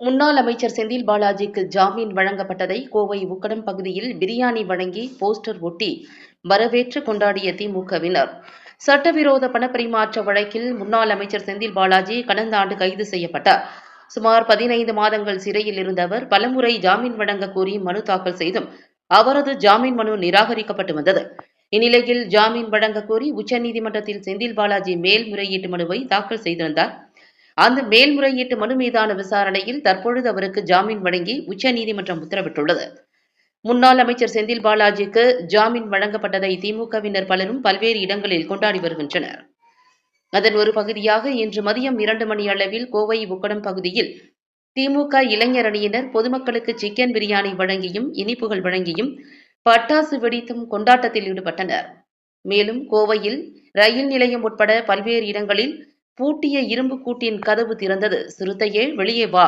முன்னாள் அமைச்சர் செந்தில் பாலாஜிக்கு ஜாமீன் வழங்கப்பட்டதை கோவை உக்கடம் பகுதியில் பிரியாணி வழங்கி போஸ்டர் ஒட்டி வரவேற்று கொண்டாடிய திமுகவினர். சட்டவிரோத பணப்பரிமாற்ற வழக்கில் முன்னாள் அமைச்சர் செந்தில் பாலாஜி கடந்த ஆண்டு கைது செய்யப்பட்டார். சுமார் 15 மாதங்கள் சிறையில் இருந்த அவர் பலமுறை ஜாமீன் வழங்க கோரி மனு தாக்கல் செய்தும் அவரது ஜாமீன் மனு நிராகரிக்கப்பட்டு வந்தது. இந்நிலையில் ஜாமீன் வழங்க கோரி உச்சநீதிமன்றத்தில் செந்தில் பாலாஜி மேல்முறையீட்டு மனுவை தாக்கல் செய்திருந்தார். அந்த மேல்முறையீட்டு மனு மீதான விசாரணையில் தற்பொழுது அவருக்கு ஜாமீன் வழங்கி உச்சநீதிமன்றம் உத்தரவிட்டுள்ளது. முன்னாள் அமைச்சர் செந்தில் பாலாஜிக்கு ஜாமீன் வழங்கப்பட்டதை திமுகவினர் பலரும் பல்வேறு இடங்களில் கொண்டாடி வருகின்றனர். அதன் ஒரு பகுதியாக இன்று மதியம் 2 மணி அளவில் கோவை உக்கடம் பகுதியில் திமுக இளைஞர் அணியினர் பொதுமக்களுக்கு சிக்கன் பிரியாணி வழங்கியும் இனிப்புகள் வழங்கியும் பட்டாசு வெடித்தும் கொண்டாட்டத்தில் ஈடுபட்டனர். மேலும் கோவையில் ரயில் நிலையம் உட்பட பல்வேறு இடங்களில் பூட்டிய இரும்பு கூட்டின் கதவு திறந்தது. சிறுத்தையே வெளியே வா,